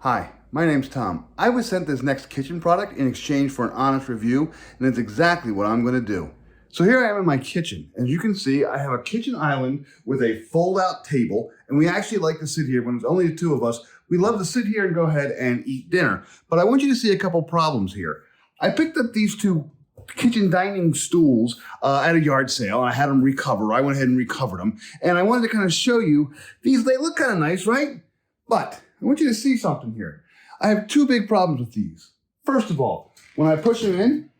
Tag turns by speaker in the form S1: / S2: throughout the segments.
S1: Hi, my name's Tom. I was sent this next kitchen product in exchange for an honest review, and it's exactly what I'm going to do. So here I am in my kitchen. As you can see, I have a kitchen island with a fold-out table, and we actually like to sit here when there's only the two of us. We love to sit here and go ahead and eat dinner. But I want you to see a couple problems here. I picked up these two kitchen dining stools at a yard sale, and I had them recover. I went ahead and recovered them, and I wanted to kind of show you these. They look kind of nice, right? But I want you to see something here. I have two big problems with these. First of all, when I push them in,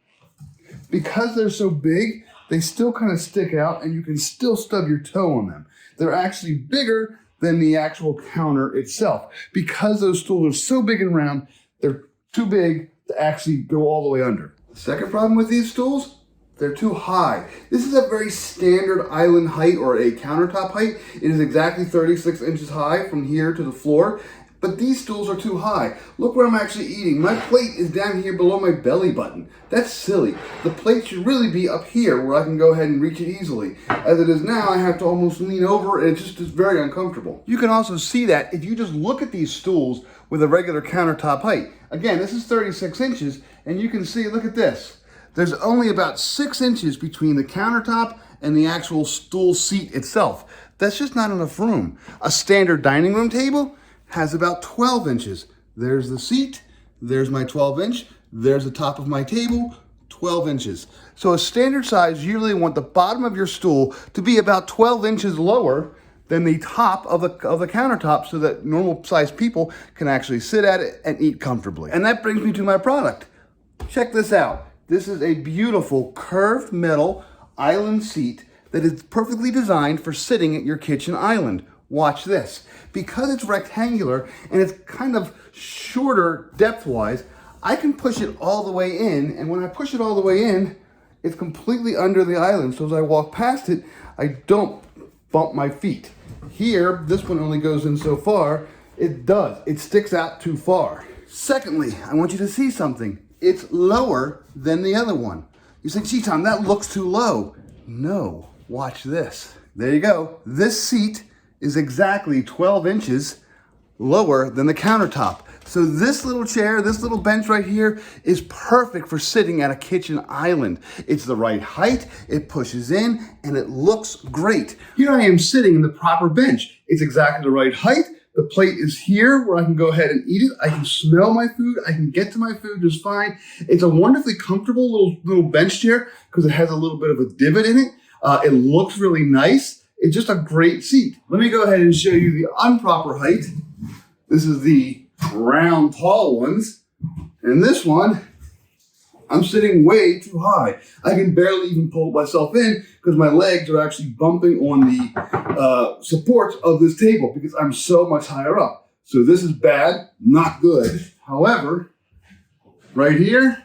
S1: because they're so big, they still kind of stick out and you can still stub your toe on them. They're actually bigger than the actual counter itself. Because those stools are so big and round, they're too big to actually go all the way under. The second problem with these stools, they're too high. This is a very standard island height or a countertop height. It is exactly 36 inches high from here to the floor. But these stools are too high. Look where I'm actually eating. My plate is down here below my belly button. That's silly. The plate should really be up here where I can go ahead and reach it easily. As it is now, I have to almost lean over and it's just very uncomfortable. You can also see that if you just look at these stools with a regular countertop height. Again, this is 36 inches and you can see, look at this. There's only about 6 inches between the countertop and the actual stool seat itself. That's just not enough room. A standard dining room table has about 12 inches. There's the seat, there's my 12 inch, there's the top of my table, 12 inches. So a standard size, you really want the bottom of your stool to be about 12 inches lower than the top of the countertop so that normal sized people can actually sit at it and eat comfortably. And that brings me to my product. Check this out. This is a beautiful curved metal island seat that is perfectly designed for sitting at your kitchen island. Watch this. Because it's rectangular and it's kind of shorter depth-wise, I can push it all the way in, and when I push it all the way in, it's completely under the island, so as I walk past it, I don't bump my feet. Here, this one only goes in so far. It does. It sticks out too far. Secondly, I want you to see something. It's lower than the other one. You say, gee, Tom, that looks too low. No, watch this. There you go. This seat is exactly 12 inches lower than the countertop. So this little chair, this little bench right here is perfect for sitting at a kitchen island. It's the right height, it pushes in, and it looks great. Here I am sitting in the proper bench. It's exactly the right height. The plate is here where I can go ahead and eat it. I can smell my food. I can get to my food just fine. It's a wonderfully comfortable little bench chair because it has a little bit of a divot in it. It looks really nice. It's just a great seat. Let me go ahead and show you the improper height. This is the round, tall ones. And this one, I'm sitting way too high. I can barely even pull myself in because my legs are actually bumping on the supports of this table because I'm so much higher up. So this is bad, not good. However, right here,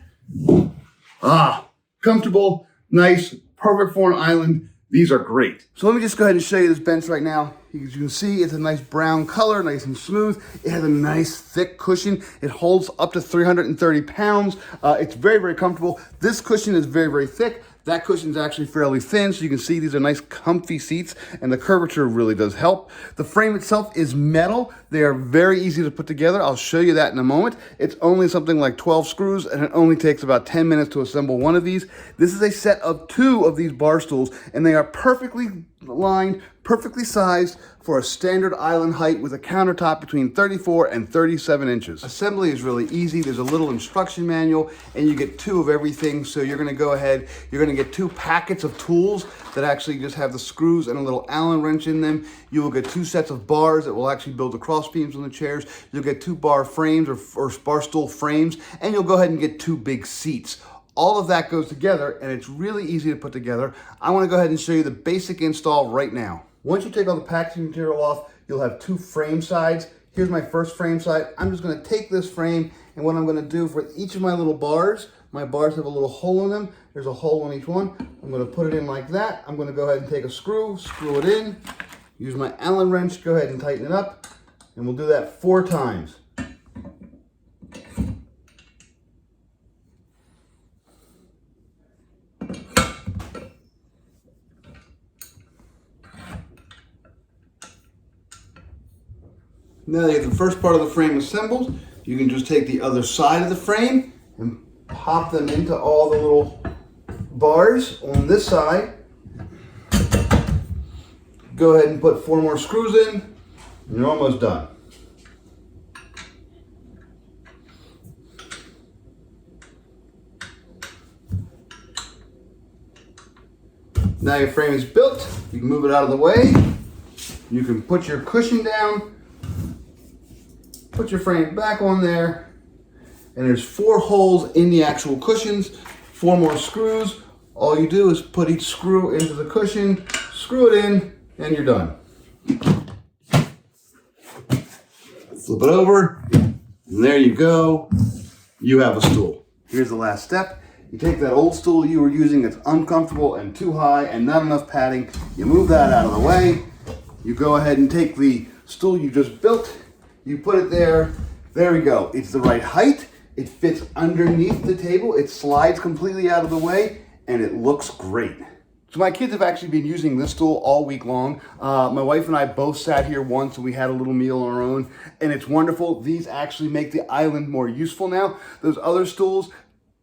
S1: comfortable, nice, perfect for an island. These are great. So let me just go ahead and show you this bench right now. As you can see, it's a nice brown color, nice and smooth. It has a nice thick cushion. It holds up to 330 pounds. It's very, very comfortable. This cushion is very, very thick. That cushion is actually fairly thin, so you can see these are nice comfy seats, and the curvature really does help. The frame itself is metal. They are very easy to put together. I'll show you that in a moment. It's only something like 12 screws, and it only takes about 10 minutes to assemble one of these. This is a set of 2 of these bar stools, and they are perfectly lined, perfectly sized for a standard island height with a countertop between 34 and 37 inches. Assembly is really easy. There's a little instruction manual and you get 2 of everything. So you're gonna go ahead, you're gonna get 2 packets of tools that actually just have the screws and a little Allen wrench in them. You will get 2 sets of bars that will actually build the cross beams on the chairs. You'll get 2 bar frames or bar stool frames, and you'll go ahead and get 2 big seats. All of that goes together and it's really easy to put together. I wanna go ahead and show you the basic install right now. Once you take all the packaging material off, you'll have 2 frame sides. Here's my first frame side. I'm just gonna take this frame, and what I'm gonna do for each of my little bars, my bars have a little hole in them. There's a hole on each one. I'm gonna put it in like that. I'm gonna go ahead and take a screw it in, use my Allen wrench, go ahead and tighten it up, and we'll do that 4 times. Now that you have the first part of the frame assembled, you can just take the other side of the frame and pop them into all the little bars on this side. Go ahead and put 4 more screws in, and you're almost done. Now your frame is built, you can move it out of the way. You can put your cushion down, put your frame back on there, and there's 4 holes in the actual cushions, 4 more screws. All you do is put each screw into the cushion, screw it in, and you're done. Flip it over, and there you go. You have a stool. Here's the last step. You take that old stool you were using that's uncomfortable and too high and not enough padding. You move that out of the way. You go ahead and take the stool you just built. You put it there. There we go. It's the right height. It fits underneath the table. It slides completely out of the way, and it looks great. So my kids have actually been using this stool all week long. My wife and I both sat here once and we had a little meal on our own, and it's wonderful. These actually make the island more useful now. Those other stools,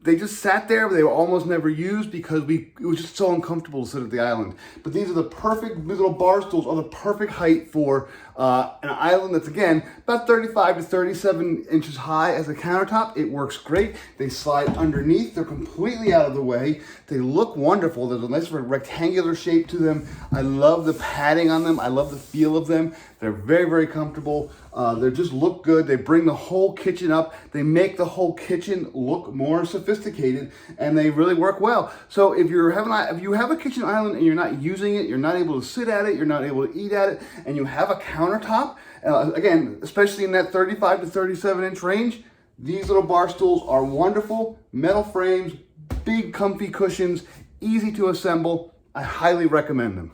S1: they just sat there, but they were almost never used because it was just so uncomfortable to sit at the island. But these are the perfect, these little bar stools are the perfect height for an island that's, again, about 35 to 37 inches high as a countertop. It works great. They slide underneath. They're completely out of the way. They look wonderful. There's a nice rectangular shape to them. I love the padding on them. I love the feel of them. They're very, very comfortable. They just look good. They bring the whole kitchen up. They make the whole kitchen look more sophisticated, and they really work well. So if you have a kitchen island and you're not using it, you're not able to sit at it, you're not able to eat at it, and you have a countertop, again, especially in that 35 to 37 inch range, these little bar stools are wonderful. Metal frames, big comfy cushions, easy to assemble. I highly recommend them.